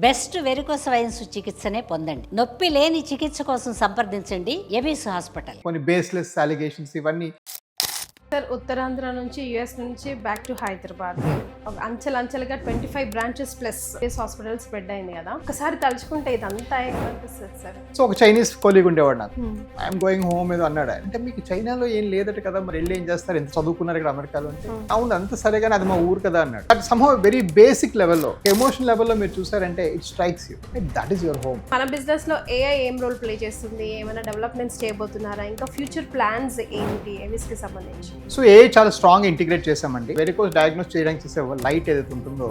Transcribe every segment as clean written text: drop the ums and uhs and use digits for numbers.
Best varicose veins చికిత్సనే పొందండి. నొప్పి లేని చికిత్స కోసం సంప్రదించండి ఎవిస్ హాస్పిటల్. కొన్ని బేస్లెస్ అలిగేషన్స్ ఇవన్నీ సార్ ఉత్తరాంధ్ర నుంచి యుఎస్ నుంచి బ్యాక్ టు హైదరాబాద్ ఒక అంచెలంచెలుగా 25 బ్రాంచెస్ ప్లస్ హాస్పిటల్ స్ప్రెడ్ అయింది కదా. ఒకసారి తలుచుకుంటే ఇదంతా ఏమనిపిస్తుంది సార్? సో ఒక చైనీస్ కొలీగ్ ఉండేవాడు నాకు, ఐఎమ్ గోయింగ్ హోమ్ ఏదో అన్నాడు. అంటే మీకు చైనాలో ఏం లేదట కదా, మరి వెళ్ళి ఏం చేస్తారు, ఎంత చదువుకున్నారు ఇక్కడ అమెరికాలో అంటే, అవును అంత సరే కానీ అది మా ఊరు కదా అన్నాడు. బట్ సమ్హౌ వెరీ బేసిక్ లెవెల్లో, ఎమోషన్ లెవెల్లో మీరు చూసారంటే it strikes you, that is your home. మన బిజినెస్ లో ఏఐ ఏం రోల్ ప్లే చేస్తుంది, ఏమైనా డెవలప్మెంట్స్ చేయబోతున్నారా, ఇంకా ఫ్యూచర్ ప్లాన్స్ ఏంటి ఎవిస్ కి సంబంధించి? సో ఏ చాలా స్ట్రాంగ్ ఇంటిగ్రేట్ చేసామండి. వెరికోస్ డయాగ్నోస్ చేయడానికి చేసే లైట్ ఏదైతే ఉంటుందో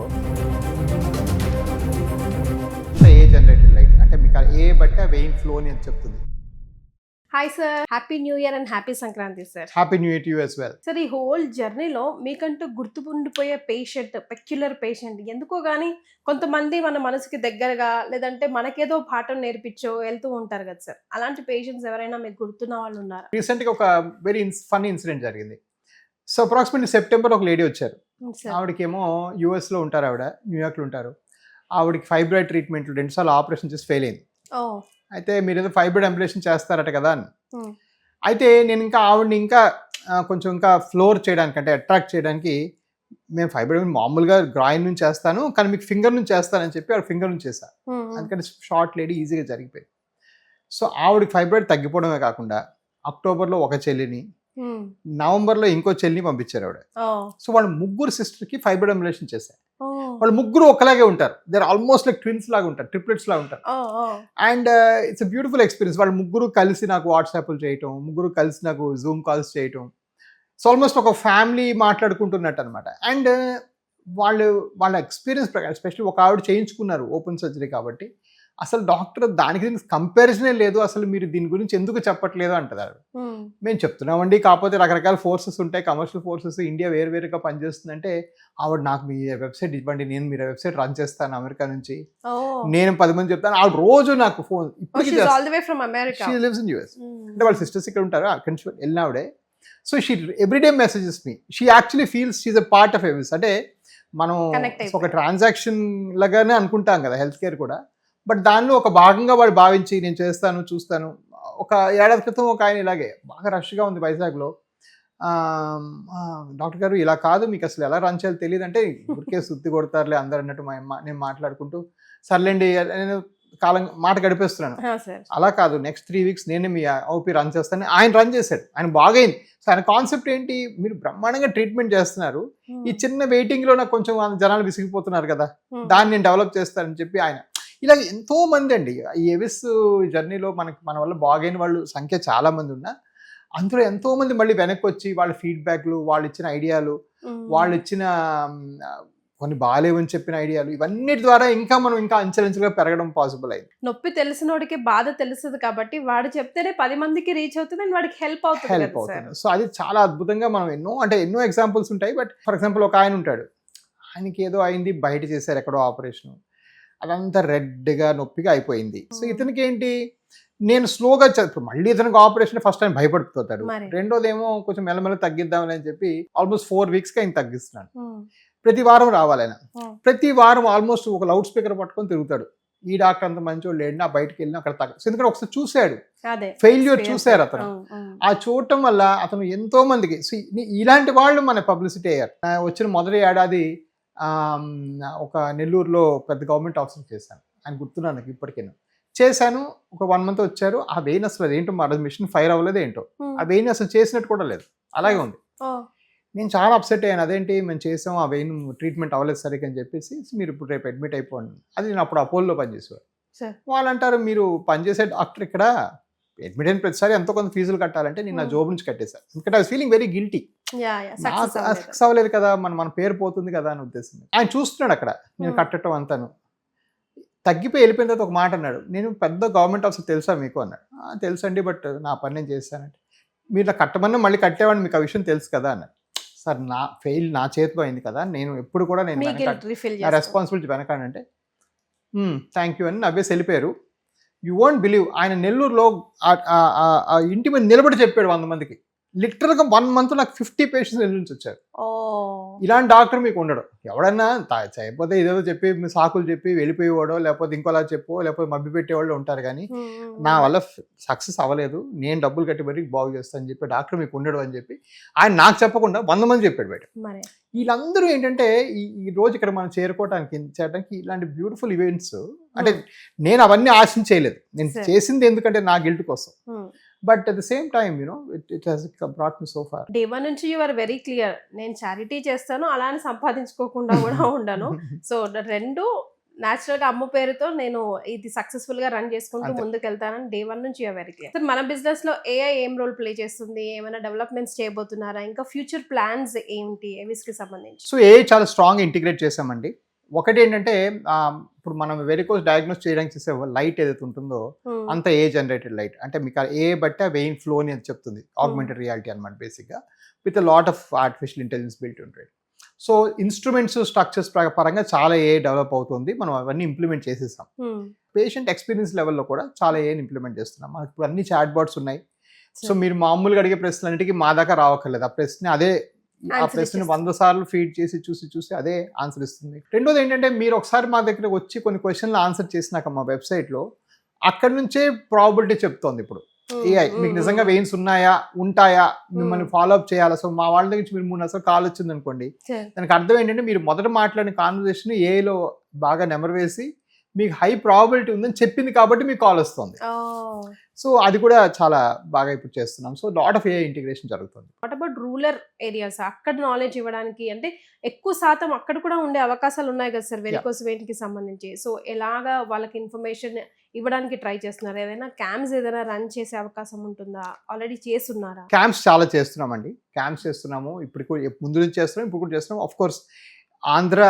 ఏ జనరేటెడ్ లైట్ అంటే మీకు ఏ బట్టి ఆ వెయిన్ ఫ్లో అని చెప్తుంది. Hi sir, happy new year and happy Sankranti sir. Happy new year to you as well. Sir ఈ హోల్ జర్నీలో మీకంటూ గుర్తుండిపోయే పెక్యులర్ పేషెంట్ ఎందుకో కానీ కొంతమంది మన మనసుకి దగ్గరగా లేదంటే మనకేదో పాఠం నేర్పించో వెళ్తూ ఉంటారు కదా సార్, అలాంటి పేషెంట్స్ ఎవరైనా మీకు గుర్తున్న వాళ్ళు ఉన్నారా? రీసెంట్గా ఒక వెరీ ఫన్నీ ఇన్సిడెంట్ జరిగింది. సో అప్రాక్సిమేట్లీ సెప్టెంబర్ ఒక లేడీ వచ్చారు. ఆవిడకేమో యూఎస్లో ఉంటారు, ఆవిడ న్యూయార్క్లో ఉంటారు. ఆవిడకి ఫైబ్రాయిడ్ ట్రీట్మెంట్ 2 సార్లు ఆపరేషన్ చేసి ఫెయిల్ అయింది. అయితే మీరు ఏదో ఫైబ్రాయిడ్ అంబులేషన్ చేస్తారట కదా అని. అయితే నేను ఇంకా ఆవిడని ఇంకా కొంచెం ఇంకా ఫ్లోర్ చేయడానికి అంటే అట్రాక్ట్ చేయడానికి, మేము ఫైబ్రాయిడ్ మామూలుగా గ్రాయిన్ నుంచి చేస్తాను కానీ మీకు ఫింగర్ నుంచి చేస్తానని చెప్పి ఆవిడ ఫింగర్ నుంచి చేశాను. అందుకని షార్ట్ లేడీ ఈజీగా జరిగిపోయింది. సో ఆవిడకి ఫైబ్రాయిడ్ తగ్గిపోవడమే కాకుండా అక్టోబర్లో ఒక చెల్లిని, నవంబర్లో ఇంకో చెల్లిని పంపించారు ఆవిడ. సో వాళ్ళ ముగ్గురు సిస్టర్కి ఫైబ్రాయిడ్ అంబులేషన్ చేశారు. వాళ్ళు ముగ్గురు ఒకలాగే ఉంటారు, they are almost like twins లాగా ఉంటారు, ట్రిప్లెట్స్ లాగా ఉంటారు. And it's a beautiful experience. వాళ్ళు ముగ్గురు కలిసి నాకు వాట్సాప్లు చేయటం, ముగ్గురు కలిసి నాకు జూమ్ కాల్స్ చేయటం. సో ఆల్మోస్ట్ ఒక ఫ్యామిలీ మాట్లాడుకుంటున్నట్టు అనమాట. అండ్ వాళ్ళ ఎక్స్పీరియన్స్ ప్రకారం, ఎస్పెషల్లీ ఒక ఆవిడ చేయించుకున్నారు ఓపెన్ సర్జరీ కాబట్టి, అసలు డాక్టర్ దానికి కంపారిజనే లేదు, అసలు మీరు దీని గురించి ఎందుకు చెప్పట్లేదు అంటారు. మేము చెప్తున్నామండి, కాకపోతే రకరకాల ఫోర్సెస్ ఉంటాయి, కమర్షియల్ ఫోర్సెస్, ఇండియా వేరువేరుగా పనిచేస్తుందంటే ఆవిడ నాకు మీ వెబ్సైట్ ఇవ్వండి, నేను మీరు వెబ్సైట్ రన్ చేస్తాను అమెరికా నుంచి, నేను 10 మంది చెప్తాను. ఆవిడ రోజు నాకు ఫోన్ ఇప్పటికీ అంటే వాళ్ళ సిస్టర్స్ ఇక్కడ ఉంటారు, అక్కడి నుంచి వెళ్ళిన ఆవిడే. So she everyday messages me, she actually feels she's a part of us. అంటే మనం ఒక ట్రాన్సాక్షన్ లాగానే అనుకుంటాం కదా హెల్త్ కేర్ కూడా, బట్ దానిలో ఒక భాగంగా వాడు భావించి నేను చేస్తాను చూస్తాను. ఒక ఏడాది క్రితం ఒక ఆయన ఇలాగే బాగా రష్గా ఉంది వైజాగ్లో, డాక్టర్ గారు ఇలా కాదు, మీకు అసలు ఎలా రన్ చేయాలో తెలియదు అంటే, ఊరికే సుత్తి కొడతారులే అందరు అన్నట్టు నేను మాట్లాడుకుంటూ సర్లేండి నేను మాట గడిపేస్తున్నాను. అలా కాదు, నెక్స్ట్ 3 వీక్స్ నేనే మీ ఓపీ రన్ చేస్తాను. ఆయన రన్ చేశాడు, ఆయన బాగైంది. సో ఆయన కాన్సెప్ట్ ఏంటి, మీరు బ్రహ్మాండంగా ట్రీట్మెంట్ చేస్తున్నారు, ఈ చిన్న వెయిటింగ్లో నాకు కొంచెం జనాలు విసిగిపోతున్నారు కదా, దాన్ని నేను డెవలప్ చేస్తానని చెప్పి ఆయన. ఇలా ఎంతో మంది అండి ఈ ఎవిస్ జర్నీలో మన వల్ల బాగైన వాళ్ళు సంఖ్య చాలా మంది ఉన్నా, అందులో ఎంతో మంది మళ్ళీ వెనక్కి వచ్చి వాళ్ళ ఫీడ్బ్యాక్లు, వాళ్ళు ఇచ్చిన ఐడియాలు, వాళ్ళు ఇచ్చిన కొన్ని బాగాలేవని చెప్పిన ఐడియాలు, ఇవన్నిటి ద్వారా మనం ఇంకా అంచెలంచెలుగా పెరగడం పాసిబుల్ అయింది. నొప్పి తెలిసినోడికి బాధ తెలుస్తుంది కాబట్టి వాడు చెప్తేనే 10 మందికి రీచ్ అవుతుంది అండ్ వాడికి హెల్ప్ అవుతుంది. సో అది చాలా అద్భుతంగా మనం ఎన్నో ఎగ్జాంపుల్స్ ఉంటాయి. బట్ ఫర్ ఎగ్జాంపుల్ ఒక ఆయన ఉంటాడు, ఆయనకి ఏదో అయింది, బయట చేశారు ఎక్కడో ఆపరేషన్, అదంతా రెడ్గా నొప్పిగా అయిపోయింది. సో ఇతనికి ఏంటి, నేను స్లోగా ఇప్పుడు మళ్ళీ ఇతనికి ఆపరేషన్ ఫస్ట్ టైం భయపడిపోతాడు, రెండోది ఏమో కొంచెం మెల్లమెల్ల తగ్గిద్దామని అని చెప్పి ఆల్మోస్ట్ 4 వీక్స్కి ఆయన తగ్గిస్తున్నాడు. ప్రతి వారం రావాలి ఆయన, ప్రతి వారం ఆల్మోస్ట్ ఒక లౌడ్ స్పీకర్ పట్టుకొని తిరుగుతాడు, ఈ డాక్టర్ అంత మంచోళ్ళు లేడు, నా బయటకు వెళ్ళినా అక్కడ ఎందుకంటే ఒకసారి చూశాడు, ఫెయిల్యూర్ చూశారు అతను. ఆ చూడటం వల్ల అతను ఎంతో మందికి, ఇలాంటి వాళ్ళు మన పబ్లిసిటీ అయ్యారు. వచ్చిన మొదటి ఏడాది ఒక నెల్లూరులో పెద్ద గవర్నమెంట్ ఆఫీసర్ చేశాను, ఆయన గుర్తున్నాను నాకు ఇప్పటికైనా. చేశాను, ఒక 1 మంత్ వచ్చారు, ఆ వెయిన్ అసలు ఏంటో మా మిషన్ ఫైర్ అవ్వలేదు ఏంటో, ఆ వెయిన్ అసలు చేసినట్టు కూడా లేదు, అలాగే ఉంది. నేను చాలా అప్సెట్ అయ్యాను, అదేంటి మేము చేసాం, ఆ వెయిన్ ట్రీట్మెంట్ అవ్వలేదు సరిగ్గా అని చెప్పేసి, మీరు ఇప్పుడు రేపు అడ్మిట్ అయిపోండి. అది నేను అప్పుడు అపోలో పనిచేసేవారు. వాళ్ళు అంటారు, మీరు పనిచేసే డాక్టర్ ఇక్కడ అడ్మిట్ అయిన ప్రతిసారి ఎంతో కొంత ఫీజులు కట్టాలంటే నేను నా జాబ్ నుంచి కట్టేశాను, ఎందుకంటే I was feeling very guilty. Success అవ్వలేదు కదా, మన పేరు పోతుంది కదా అని ఉద్దేశం. ఆయన చూస్తున్నాడు అక్కడ నేను కట్టడం అంతాను. తగ్గిపోయి వెళ్ళిపోయిన తర్వాత ఒక మాట అన్నాడు, నేను పెద్ద గవర్నమెంట్ ఆఫీసర్ తెలుసా మీకు అన్నాడు. తెలుసండి, బట్ నా పని నేను చేస్తానంటే, మీరు కట్టమన్నా మళ్ళీ కట్టేవాడిని, మీకు ఆ విషయం తెలుసు కదా అన్నాడు. సార్ నా చేతిలో అయింది కదా, నేను ఎప్పుడు కూడా నేను నా రెస్పాన్సిబిలిటీ వెనకాడంటే థ్యాంక్ యూ అని నవ్వేసి వెళ్ళిపోయారు. యూ వోంట్ బిలీవ్, ఆయన నెల్లూరులో ఇంటి మీద నిలబడి చెప్పాడు 100 మందికి, లిటరల్గా 1 month నాకు 50 పేషెంట్స్ నుంచి వచ్చారు. ఓ ఇలాంటి డాక్టర్ మీకు ఉండడు. ఎవడన్నా చేయకపోతే ఏదేదో చెప్పి సాకులు చెప్పి వెళ్ళిపోయేవాడో, లేకపోతే ఇంకోలా చెప్పో, లేకపోతే మభ్య పెట్టేవాళ్ళు ఉంటారు. కానీ నా వల్ల సక్సెస్ అవ్వలేదు, నేను డబ్బులు కట్టి మరీ బాగు చేస్తాను అని చెప్పి డాక్టర్ మీకు ఉండడు అని చెప్పి ఆయన నాకు చెప్పకుండా 100 మంది చెప్పాడు బయట. వీళ్ళందరూ ఏంటంటే ఈ రోజు ఇక్కడ మనం చేయడానికి ఇలాంటి బ్యూటిఫుల్ ఈవెంట్స్, అంటే నేను అవన్నీ ఆశించేయలేదు, నేను చేసింది ఎందుకంటే నా గిల్ట్ కోసం. But at the same time it has brought me so far. Day 1 నుంచి యు ఆర్ వెరీ క్లియర్, నేను చారిటీ చేస్తాను, అలానే సంపాదించుకోకుండా కూడా ఉండను. సో రెండు న్యాచురల్ గా అమ్మ పేరుతో నేను ఇది సక్సెస్ఫుల్ గా రన్ చేసుకుంటూ ముందుకు వెళ్తానని డే 1 నుంచి వెరీ క్లియర్. మన బిజినెస్ లో ఏఐ ఏం రోల్ ప్లే చేస్తుంది, ఏమైనా డెవలప్మెంట్స్ చేయబోతున్నారా, ఇంకా ఫ్యూచర్ ప్లాన్స్ ఏంటి ఎవిస్ కి సంబంధించి? సో ఏఐ చాలా స్ట్రాంగ్ ఇంటిగ్రేట్ చేసామండి. ఒకటి ఏంటంటే ఇప్పుడు మనం వెరికోస్ డయాగ్నోస్ చేయడానికి చేసే లైట్ ఏదైతే ఉంటుందో అంత ఏ జనరేటెడ్ లైట్, అంటే మీకు ఏ బట్టి ఆ వెయిన్ ఫ్లో అని చెప్తుంది. ఆగ్మెంటెడ్ రియాలిటీ అనమాట బేసిక్గా, with lot of artificial intelligence built ఉంటుంది. సో ఇన్స్ట్రుమెంట్స్ స్ట్రక్చర్స్ పరంగా చాలా ఏ డెవలప్ అవుతుంది, మనం అవన్నీ ఇంప్లిమెంట్ చేసేసాం. పేషెంట్ ఎక్స్పీరియన్స్ లెవెల్లో కూడా చాలా ఏ ఇంప్లిమెంట్ చేస్తున్నాం. మనకి ఇప్పుడు అన్ని చాట్ బాట్స్ ఉన్నాయి. సో మీరు మామూలుగా అడిగే ప్రశ్నలన్నిటికీ మా దాకా రావక్కర్లేదు, ఆ ప్రశ్న అదే ఆ ప్రశ్న 100 సార్లు ఫీడ్ చేసి చూసి అదే ఆన్సర్ ఇస్తుంది. రెండోది ఏంటంటే మీరు ఒకసారి మా దగ్గర వచ్చి కొన్ని క్వశ్చన్లు ఆన్సర్ చేసినాక మా వెబ్సైట్లో అక్కడి నుంచే ప్రాబిలిటీ చెప్తోంది. ఇప్పుడు ఏఐ మీకు నిజంగా వెయిన్స్ ఉన్నాయా, ఉంటాయా, మిమ్మల్ని ఫాలో అప్ చేయాలా. సో మా వాళ్ళ దగ్గర మీరు 3 కాల్ వచ్చింది అనుకోండి, దానికి అర్థం ఏంటంటే మీరు మొదట మాట్లాడిన కాన్వర్సేషన్ ఏఐలో బాగా నెంబర్ వేసి మీకు హై ప్రాబిలిటీ ఉందని చెప్పింది కాబట్టి మీకు కాల్ వస్తుంది. సో అది కూడా చాలా బాగా ఇప్పుడు చేస్తున్నాం. So lot of AI integration జరుగుతుంది. వాట్ అబౌట్ రూరల్ ఏరియాస్, అక్కడ నాలెడ్జ్ ఇవ్వడానికి అంటే ఎక్కువ శాతం అక్కడ కూడా ఉండే అవకాశాలు ఉన్నాయి కదా సార్ వెరికోస్ వెయిన్ కి సంబంధించి. సో ఎలాగా వాళ్ళకి ఇన్ఫర్మేషన్ ఇవ్వడానికి ట్రై చేస్తున్నారు? ఏదైనా క్యాంప్స్ ఏదైనా రన్ చేసే అవకాశం ఉంటుందా? ఆల్రెడీ చేస్తున్నారా? క్యాంప్స్ చాలా చేస్తున్నామండి. క్యాంప్స్ చేస్తున్నాము, ఇప్పుడు ముందు నుంచి చేస్తున్నాం, ఇప్పుడు కూడా చేస్తున్నాం. Of course Andhra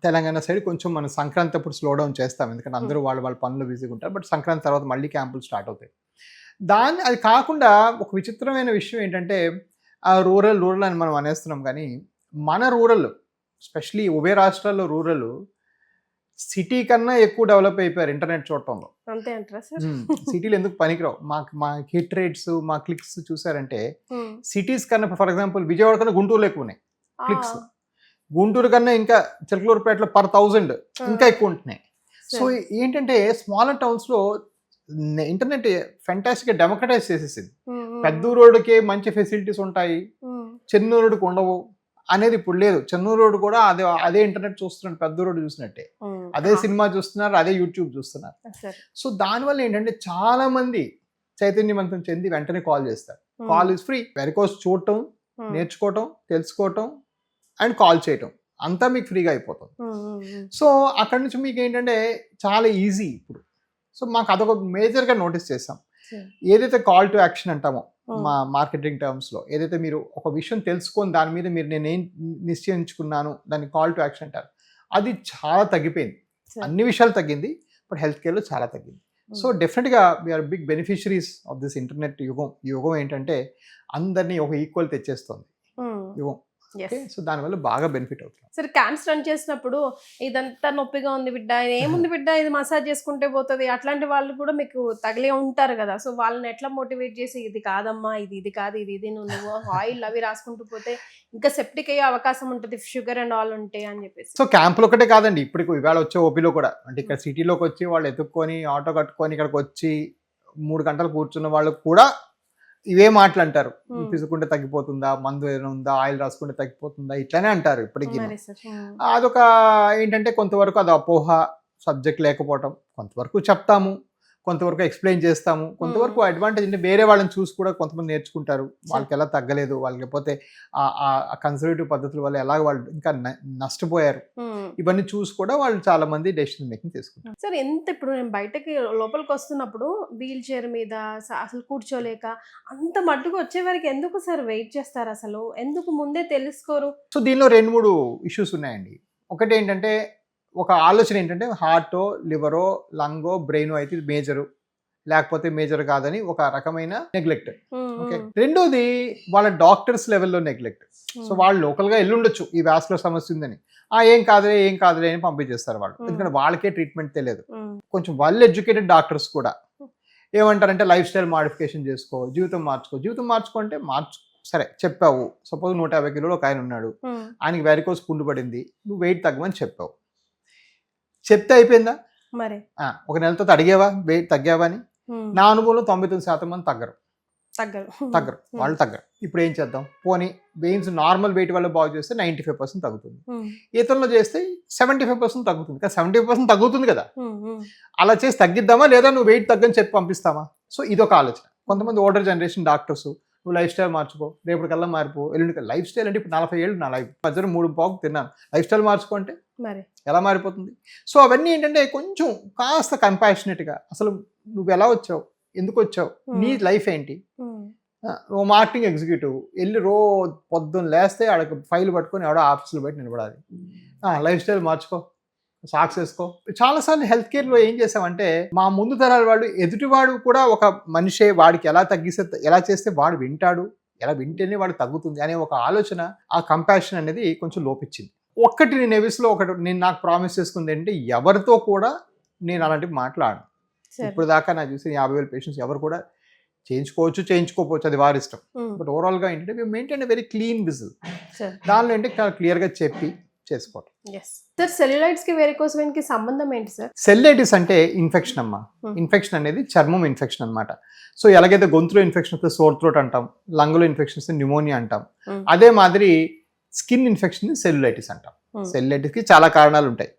Telangana side కొంచెం మనం సంక్రాంతి అప్పుడు స్లో డౌన్ చేస్తాం, ఎందుకంటే అందరూ వాళ్ళ పనులు బిజీగా ఉంటారు. బట్ సంక్రాంతి తర్వాత మళ్ళీ క్యాంపులు స్టార్ట్ అవుతాయి. అది కాకుండా ఒక విచిత్రమైన విషయం ఏంటంటే రూరల్ అని మనం అనేస్తున్నాం, కానీ మన రూరల్ స్పెషలీ ఉభయ రాష్ట్రాల్లో రూరల్ సిటీ కన్నా ఎక్కువ డెవలప్ అయిపోయారు ఇంటర్నెట్ చూడటంలో. అంతే అంటారా సార్? సిటీలు ఎందుకు పనికిరావు, మా హిట్ రేట్స్, మా క్లిక్స్ చూసారంటే సిటీస్ కన్నా, ఫర్ ఎగ్జాంపుల్ విజయవాడ కన్నా గుంటూరులో ఎక్కువ ఉన్నాయి క్లిక్స్. గుంటూరు కన్నా ఇంకా చిలకలూరుపేటలో per 1000 ఇంకా ఎక్కువ ఉంటున్నాయి. సో ఏంటంటే స్మాలర్ టౌన్స్లో ఇంటర్నెట్ ఫెంటాస్టిక్గా డెమోక్రటైజ్ చేసేసింది. పెద్దూరుడికి మంచి ఫెసిలిటీస్ ఉంటాయి, చెన్నూరుడికి ఉండవు అనేది ఇప్పుడు లేదు. చెన్నూరుడు కూడా అదే ఇంటర్నెట్ చూస్తున్నాడు, పెద్దూరుడు చూసినట్టే అదే సినిమా చూస్తున్నారు, అదే యూట్యూబ్ చూస్తున్నారు. సో దానివల్ల ఏంటంటే చాలా మంది చైతన్యవంతం చెంది వెంటనే కాల్ చేస్తారు. Call is free. వెరికోస్ చూడటం, నేర్చుకోవటం, తెలుసుకోవటం అండ్ కాల్ చేయటం అంతా మీకు ఫ్రీగా అయిపోతుంది. సో అక్కడ నుంచి మీకు ఏంటంటే చాలా ఈజీ ఇప్పుడు. సో మాకు అదొక మేజర్గా నోటీస్ చేస్తాం. ఏదైతే కాల్ టు యాక్షన్ అంటామో మా మార్కెటింగ్ టర్మ్స్లో, ఏదైతే మీరు ఒక విషయం తెలుసుకొని దాని మీద మీరు నేనేం నిశ్చయించుకున్నాను దాన్ని కాల్ టు యాక్షన్ అంటారు, అది చాలా తగ్గిపోయింది. అన్ని విషయాలు తగ్గింది, బట్ హెల్త్ కేర్లో చాలా తగ్గింది. సో డెఫినెట్గా we're big beneficiaries of this internet యుగం. ఈ యుగం ఏంటంటే అందరినీ ఒక ఈక్వల్ తెచ్చేస్తుంది యుగం. సో దానివల్ల బాగా బెనిఫిట్ అవుతుంది. సరే క్యాంప్స్ రన్ చేసినప్పుడు ఇదంతా నొప్పిగా ఉంది బిడ్డ, ఏముంది బిడ్డ, ఇది మసాజ్ చేసుకుంటే పోతుంది, అట్లాంటి వాళ్ళు కూడా మీకు తగిలే ఉంటారు కదా. సో వాళ్ళని ఎట్లా మోటివేట్ చేసి ఇది కాదమ్మా, ఇది కాదు, ఇది నువ్వు ఆయిల్ అవి రాసుకుంటూ పోతే ఇంకా సెప్టిక్ అయ్యే అవకాశం ఉంటుంది, షుగర్ అండ్ ఆల్ ఉంటాయి అని చెప్పేసి. సో క్యాంపులు ఒకటే కాదండి, ఇప్పుడు ఇవాళ వచ్చే ఓపీలో కూడా, అంటే ఇక్కడ సిటీలోకి వచ్చి వాళ్ళు ఎత్తుక్కొని ఆటో కట్టుకొని ఇక్కడికి వచ్చి 3 గంటలు కూర్చున్న వాళ్ళు కూడా ఇవే మాటలు అంటారు. తీసుకుంటే తగ్గిపోతుందా, మందు ఏదైనా ఉందా, ఆయిల్ రాసుకుంటే తగ్గిపోతుందా, ఇట్లానే అంటారు ఇప్పటికీ. అదొక ఏంటంటే కొంతవరకు అది అపోహ, సబ్జెక్ట్ లేకపోవటం. కొంతవరకు చెప్తాము, కొంతవరకు ఎక్స్ప్లెయిన్ చేస్తాము, కొంతవరకు అడ్వాంటేజ్ అంటే వేరే వాళ్ళని చూసి కూడా కొంతమంది నేర్చుకుంటారు. వాళ్ళకి ఎలా తగ్గలేదు, వాళ్ళకి లేకపోతే ఆ కన్సర్వేటివ్ పద్ధతుల వల్ల ఎలాగ వాళ్ళు ఇంకా నష్టపోయారు, ఇవన్నీ చూసి కూడా వాళ్ళు చాలా మంది డెసిషన్ మేకింగ్ తీసుకుంటారు. సార్ ఎంత ఇప్పుడు నేను బయటకి లోపలికి వస్తున్నప్పుడు వీల్ చైర్ మీద అసలు కూర్చోలేక అంత మట్టుకు వచ్చే వరకు ఎందుకు సార్ వెయిట్ చేస్తారు, అసలు ఎందుకు ముందే తెలుసుకోరు? సో దీనిలో 2-3 ఇష్యూస్ ఉన్నాయండి. ఒకటి ఏంటంటే ఒక ఆలోచన ఏంటంటే హార్టో, లివరో, లంగో, బ్రెయిన్ అయితే ఇది మేజరు, లేకపోతే మేజర్ కాదని ఒక రకమైన నెగ్లెక్ట్. ఓకే. రెండోది వాళ్ళ డాక్టర్స్ లెవెల్లో నెగ్లెక్ట్. సో వాళ్ళు లోకల్గా వెళ్ళుండొచ్చు ఈ వాస్కులర్ సమస్య ఉందని, ఏం కాదులే అని పంపించేస్తారు వాళ్ళు, ఎందుకంటే వాళ్ళకే ట్రీట్మెంట్ తెలియదు. కొంచెం వెల్ ఎడ్యుకేటెడ్ డాక్టర్స్ కూడా ఏమంటారంటే లైఫ్ స్టైల్ మాడిఫికేషన్ చేసుకో, జీవితం మార్చుకో అంటే సరే చెప్పావు. సపోజ్ 150 కిలోలు ఒక ఆయన ఉన్నాడు, ఆయనకి వెరికోస్ పుండు పడింది, నువ్వు వెయిట్ తగ్గమని చెప్పావు. చెప్తే అయిపోయిందా? మరి ఒక నెల తర్వాత అడిగేవా వెయిట్ తగ్గావా అని? నా అనుభవంలో 99% మంది తగ్గరు. వాళ్ళు తగ్గరు. ఇప్పుడు ఏం చేద్దాం? పోనీ వెయిన్స్ నార్మల్ వెయిట్ వల్ల బాగు చేస్తే 95% తగ్గుతుంది, ఇతరులు చేస్తే 75% తగ్గుతుంది. కానీ 70% తగ్గుతుంది కదా, అలా చేసి తగ్గిద్దామా లేదా నువ్వు వెయిట్ తగ్గని చెప్పి పంపిస్తామా? సో ఇదొక ఆలోచన. కొంతమంది ఓల్డర్ జనరేషన్ డాక్టర్స్, నువ్వు లైఫ్ స్టైల్ మార్చుకో, రేపటికల్లా మారిపో, ఎల్లుండి. లైఫ్ స్టైల్ అంటే ఇప్పుడు 40 ఏళ్ళు నా లైఫ్ మధ్యలో 3 పావు తిన్నాను, లైఫ్ స్టైల్ మార్చుకో అంటే ఎలా మారిపోతుంది? సో అవన్నీ ఏంటంటే కొంచెం కాస్త కంపాషనేట్గా, అసలు నువ్వు ఎలా వచ్చావు, ఎందుకు వచ్చావు, నీ లైఫ్ ఏంటి? ఓ మార్కెటింగ్ ఎగ్జిక్యూటివ్ వెళ్ళి పొద్దున్న లేస్తే ఆడకి ఫైల్ పట్టుకొని ఆడ ఆఫీసులో బయట నిలబడాలి. లైఫ్ స్టైల్ మార్చుకో, సాక్స్ వేసుకో. చాలాసార్లు హెల్త్ కేర్లో ఏం చేసామంటే, మా ముందు తరాల వాళ్ళు ఎదుటివాడు కూడా ఒక మనిషే, వాడికి ఎలా చేస్తే వాడు వింటాడు, ఎలా వింటేనే వాడు తగ్గుతుంది అనే ఒక ఆలోచన, ఆ కంపాషన్ అనేది కొంచెం లోపించింది. నేను నాకు ప్రామిస్ చేసుకుంది ఏంటంటే, ఎవరితో కూడా నేను అలాంటివి మాట్లాడను. ఇప్పుడు దాకా నాకు చూసి 50,000 పేషెంట్స్ ఎవరు కూడా చేయించుకోకపోవచ్చు, అది వారి ఇష్టం. బట్ ఓవరాల్గా ఏంటంటే మేము మెయింటైన్ వెరీ క్లీన్ విజిల్. దానిలో ఏంటి క్లియర్గా చెప్పి చేసుకోవటం. సార్ సెల్యులైట్స్ కి వెరికోస్ వెయిన్ కి సంబంధం ఏంటి సార్? సెల్యులైటిస్ అంటే ఇన్ఫెక్షన్ అమ్మా. ఇన్ఫెక్షన్ అనేది చర్మం ఇన్ఫెక్షన్ అన్నమాట. సో ఎలాగైతే గొంతులో ఇన్ఫెక్షన్ వస్తే సోర్ థ్రోట్ అంటాం, లంగ్లో ఇన్ఫెక్షన్ వస్తే న్యూమోనియా అంటాం, అదే మాదిరి స్కిన్ ఇన్ఫెక్షన్ సెల్యులైటిస్ అంటాం. సెల్యులైటిస్ కి చాలా కారణాలు ఉంటాయి.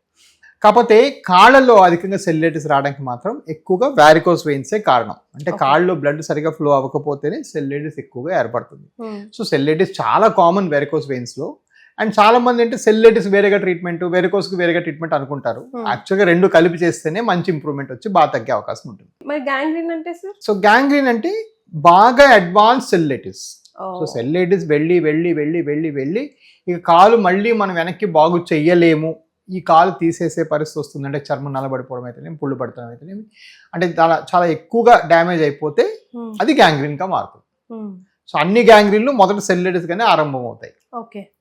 కాకపోతే కాళ్ళల్లో అధికంగా సెల్యులైటిస్ రావడానికి మాత్రం ఎక్కువగా వారికోస్ వెయిన్సే కారణం. అంటే కాళ్ళలో బ్లడ్ సరిగా ఫ్లో అవ్వకపోతేనే సెల్యులైటిస్ ఎక్కువగా ఏర్పడుతుంది. సో సెల్యులైటిస్ చాలా కామన్ వారికోస్ వెయిన్స్ లో. అండ్ చాలా మంది అంటే సెల్యులైటిస్ వేరేగా ట్రీట్మెంట్, వెరికోస్ కి వేరేగా ట్రీట్మెంట్ అనుకుంటారు. యాక్చువల్గా రెండు కలిపి చేస్తేనే మంచి ఇంప్రూవ్మెంట్ వచ్చి బాగా తగ్గే అవకాశం ఉంటుంది. మరి గ్యాంగ్రీన్ అంటే సార్? సో గ్యాంగ్రీన్ అంటే బాగా అడ్వాన్స్ సెల్యులైటిస్. సో సెల్యులైటిస్ వెళ్ళి ఇక కాలు మళ్ళీ మనం వెనక్కి బాగు చెయ్యలేము, ఈ కాలు తీసేసే పరిస్థితి వస్తుంది. అంటే చర్మం నల్లబడిపోవడం అయితేనేమి, పుళ్ళు పడతాం అయితేనేమి, అంటే చాలా ఎక్కువగా డ్యామేజ్ అయిపోతే అది గ్యాంగ్రీన్ గా మారుతుంది. సో అన్ని గ్యాంగ్రీన్లు మొదట సెల్యులైటిస్ గానే ఆరంభం అవుతాయి.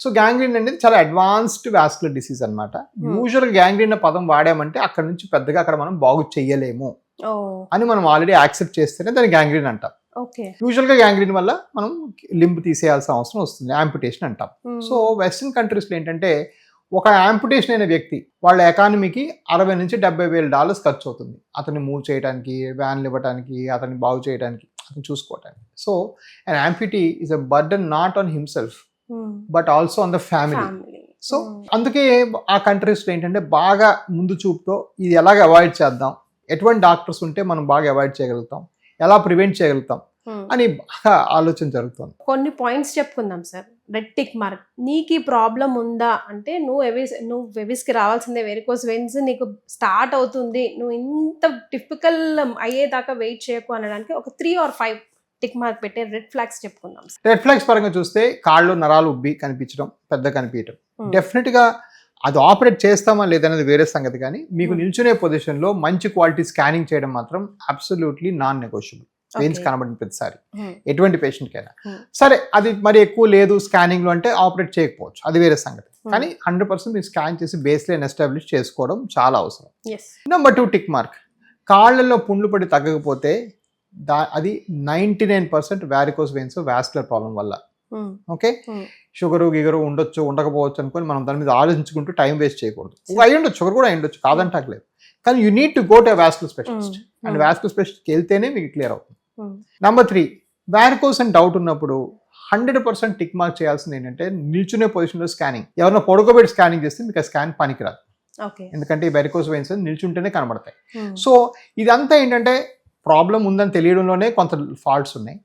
సో గ్యాంగ్రీన్ అనేది చాలా అడ్వాన్స్డ్ వాస్కులర్ డిసీజ్ అనమాట. యూజువల్ గా గ్యాంగ్రీన్ పదం వాడామంటే అక్కడ నుంచి పెద్దగా అక్కడ మనం బాగు చెయ్యలేము అని మనం ఆల్రెడీ యాక్సెప్ట్ చేస్తేనే దాన్ని గ్యాంగ్రీన్ అంటాం. యూజువల్ గా గ్యాంగ్రీన్ వల్ల మనం లింబ్ తీసేయాల్సిన అవసరం వస్తుంది, యాంపిటేషన్ అంటాం. సో వెస్టర్న్ కంట్రీస్ లో ఏంటంటే ఒక యాంపిటేషన్ అయిన వ్యక్తి వాళ్ళ ఎకానమీకి $60,000 నుంచి $70,000 ఖర్చు అవుతుంది. అతన్ని మూవ్ చేయడానికి, వ్యాన్లు ఇవ్వడానికి, అతన్ని బాగు చేయడానికి, అతను చూసుకోవడానికి. So an amputee is a burden not on himself but also on the family. So అందుకే ఆ కంట్రీస్లో ఏంటంటే బాగా ముందు చూపుతో ఇది ఎలాగ అవాయిడ్ చేద్దాం, ఎటువంటి డాక్టర్స్ ఉంటే మనం బాగా అవాయిడ్ చేయగలుగుతాం, ఎలా ప్రివెంట్ చేయగలుగుతాం అని బాగా ఆలోచన జరుగుతుంది. కొన్ని పాయింట్స్ చెప్పుకుందాం సార్. రెడ్ టిక్ మార్క్, నీకు ఈ ప్రాబ్లం ఉందా అంటే నువ్వు వెవిస్కి రావాల్సిందే, వెరికోస్ వెయిన్స్ నీకు స్టార్ట్ అవుతుంది, నువ్వు ఇంత టిపికల్ అయ్యేదాకా వెయిట్ చేయకు అనడానికి ఒక 3 or 5 టిక్ మార్క్ పెట్టే రెడ్ ఫ్లాగ్స్ చెప్పుకుందాం. రెడ్ ఫ్లాగ్స్ పరంగా చూస్తే కాళ్ళు నరాలు ఉబ్బి కనిపించడం, పెద్ద కనిపించడం, డెఫినెట్ గా అది ఆపరేట్ చేస్తామా లేదనేది వేరే సంగతి. కానీ మీకు నిల్చునే పొజిషన్ లో మంచి క్వాలిటీ స్కానింగ్ చేయడం మాత్రం అబ్సల్యూట్లీ నాన్ నెగోషియబుల్. వెయిన్స్ కనబడిన ప్రతిసారి ఎటువంటి పేషెంట్ కైనా సరే, అది మరి ఎక్కువ లేదు స్కానింగ్ లో అంటే ఆపరేట్ చేయకపోవచ్చు, అది వేరే సంగతి. కానీ 100% మీరు స్కాన్ చేసి బేస్ లైన్ ఎస్టాబ్లిష్ చేసుకోవడం చాలా అవసరం. నెంబర్ 2 టిక్ మార్క్, కాళ్ళల్లో పుండ్లు పడి తగ్గకపోతే అది 99% వారికోస్ వెయిన్స్ వాస్కులర్ ప్రాబ్లం వల్ల. ఓకే, షుగరు గిగరు ఉండొచ్చు ఉండకపోవచ్చు అనుకొని మనం దాని మీద ఆలోచించుకుంటూ టైం వేస్ట్ చేయకూడదు. అయి ఉండొచ్చు, షుగర్ కూడా అయి ఉండొచ్చు, కాదంటాకలేదు. కానీ you need to go to vascular specialist, and vascular స్పెషలిస్ట్కి వెళ్తేనే మీకు క్లియర్ అవుతుంది. నెంబర్ 3, వారికోస్ అని డౌట్ ఉన్నప్పుడు 100% టిక్ మార్క్ చేయాల్సింది ఏంటంటే నిల్చునే పొజిషన్లో స్కానింగ్. ఎవరైనా పడుకోబెట్టి స్కానింగ్ చేస్తే మీకు ఆ స్కాన్ పనికిరాదు, ఎందుకంటే ఈ వారికోస్ వెయిన్స్ నిల్చుంటేనే కనబడతాయి. సో ఇదంతా ఏంటంటే ప్రాబ్లం ఉందని తెలియడంలోనే కొంత ఫాల్ట్స్ ఉన్నాయి,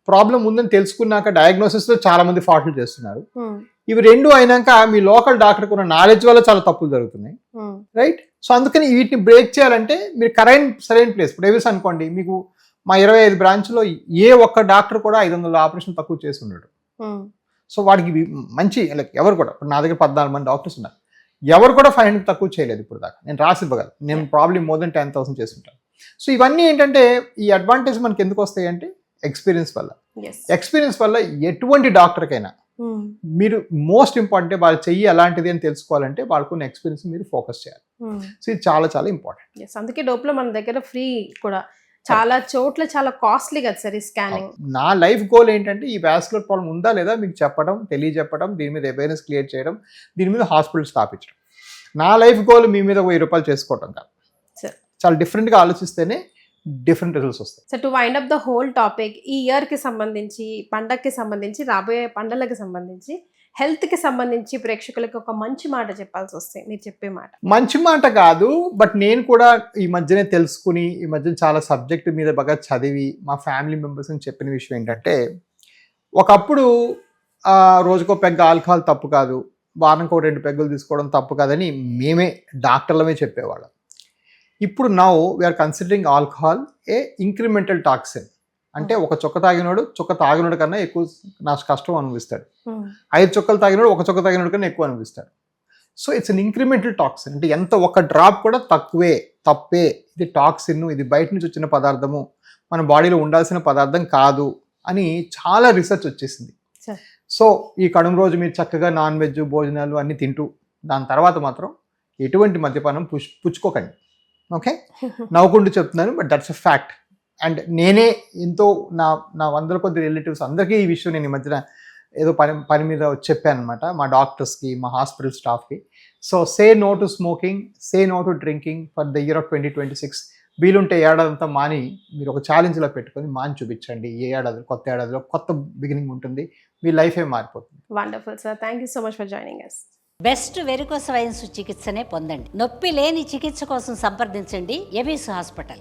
ప్రాబ్లం ఉందని తెలుసుకున్నాక డయాగ్నోసిస్ లో చాలా మంది ఫాల్ట్లు చేస్తున్నారు. ఇవి రెండు అయినాక మీ లోకల్ డాక్టర్ ఉన్న నాలెడ్జ్ వల్ల చాలా తప్పులు జరుగుతున్నాయి, రైట్? సో అందుకని వీటిని బ్రేక్ చేయాలంటే మీరు సరైన ప్లేస్. ఇప్పుడు ఎవిస్ అనుకోండి, మీకు మా 25 బ్రాంచ్లో ఏ ఒక్క డాక్టర్ కూడా 500 ఆపరేషన్ తక్కువ చేసి ఉన్నాడు. సో వాడికి మంచి ఎవరు కూడా, ఇప్పుడు నా దగ్గర 14 మంది డాక్టర్స్ ఉన్నారు, ఎవరు కూడా 500 తక్కువ చేయలేదు ఇప్పుడు దాకా. నేను రాసి ఇవ్వగలను, నేను ప్రాబ్లమ్ మోర్ దెన్ 10,000 చేసి ఉంటాను. సో ఇవన్నీ ఏంటంటే ఈ అడ్వాంటేజ్ మనకి ఎందుకు వస్తాయి అంటే ఎక్స్పీరియన్స్ వల్ల. ఎక్స్పీరియన్స్ వల్ల ఎటువంటి డాక్టర్కైనా మీరు మోస్ట్ ఇంపార్టెంట్ వాళ్ళు చెయ్యి ఎలాంటిది అని తెలుసుకోవాలంటే వాళ్ళకున్న ఎక్స్పీరియన్స్ మీరు ఫోకస్ చేయాలి. సో ఇది చాలా చాలా ఇంపార్టెంట్. అందుకే డోప్లో మన దగ్గర ఫ్రీ కూడా చాలా చోట్ల చాలా కాస్ట్లీ కదా సార్ ఈ స్కానింగ్. నా లైఫ్ గోల్ ఏంటంటే ఈ వాస్కులర్ ప్రాబ్లం ఉందా లేదా మీకు చెప్పడం, తెలియజెప్పడం, దీని మీద అవేర్నెస్ క్రియేట్ చేయడం, దీని మీద హాస్పిటల్ స్థాపించడం. నా లైఫ్ గోల్ మీ మీద 1000 రూపాయలు చేసుకోవటం కాదు. Sir. చాలా డిఫరెంట్గా ఆలోచిస్తేనే డిఫరెంట్ రిజల్ట్స్ వస్తాయి. So to wind up the whole topic, ఈ ఇయర్కి సంబంధించి, పండగకి సంబంధించి, రాబోయే పండగలకి సంబంధించి, హెల్త్కి సంబంధించి ప్రేక్షకులకు ఒక మంచి మాట చెప్పాల్సి వస్తే మీరు చెప్పే మాట. మంచి మాట కాదు, బట్ నేను కూడా ఈ మధ్యనే తెలుసుకుని, ఈ మధ్యన చాలా సబ్జెక్ట్ మీద బాగా చదివి మా ఫ్యామిలీ మెంబర్స్ని చెప్పిన విషయం ఏంటంటే, ఒకప్పుడు రోజుకో పెగ్గ ఆల్కహాల్ తప్పు కాదు, వారానికి 2 పెగ్గులు తీసుకోవడం తప్పు కాదని మేమే డాక్టర్లమే చెప్పేవాళ్ళం. ఇప్పుడు నౌ వీఆర్ కన్సిడరింగ్ ఆల్కహాల్ ఏ ఇంక్రిమెంటల్ టాక్సిన్. అంటే ఒక చుక్క తాగినోడు చుక్క తాగినోడు కన్నా ఎక్కువ నా కష్టం అనుభవిస్తాడు, 5 చుక్కలు తాగినోడు 1 చుక్క తాగినోడు కన్నా ఎక్కువ అనుభవిస్తాడు. So it's an incremental toxin. అంటే ఎంత ఒక డ్రాప్ కూడా తప్పే, ఇది టాక్సిన్, ఇది బయట నుంచి వచ్చిన పదార్థము, మన బాడీలో ఉండాల్సిన పదార్థం కాదు అని చాలా రీసెర్చ్ వచ్చేసింది. Sir. సో ఈ కడుము రోజు మీరు చక్కగా నాన్ వెజ్ భోజనాలు అన్నీ తింటూ దాని తర్వాత మాత్రం ఎటువంటి మద్యపానం పుచ్చుకోకండి. ఓకే, నవ్వుకుంటూ చెప్తున్నాను, but that's a fact. And నేనే ఎంతో నా 100 కొద్ది రిలేటివ్స్ అందరికీ ఈ విషయం నేను ఈ మధ్యన ఏదో పని మీద చెప్పాను అనమాట, మా డాక్టర్స్కి, మా హాస్పిటల్ స్టాఫ్కి. So say no to smoking, say no to drinking for the year of 2026. వీలుంటే ఏడాదంతా మాని మీరు ఒక ఛాలెంజ్లో పెట్టుకొని మాని చూపించండి. కొత్త ఏడాదిలో కొత్త బిగినింగ్ ఉంటుంది, మీ లైఫే మారిపోతుంది. Wonderful sir, thank you so much for joining us. Best varicose veins చికిత్సనే పొందండి. నొప్పి లేని చికిత్స కోసం సంప్రదించండి ఎబిస్ హాస్పిటల్.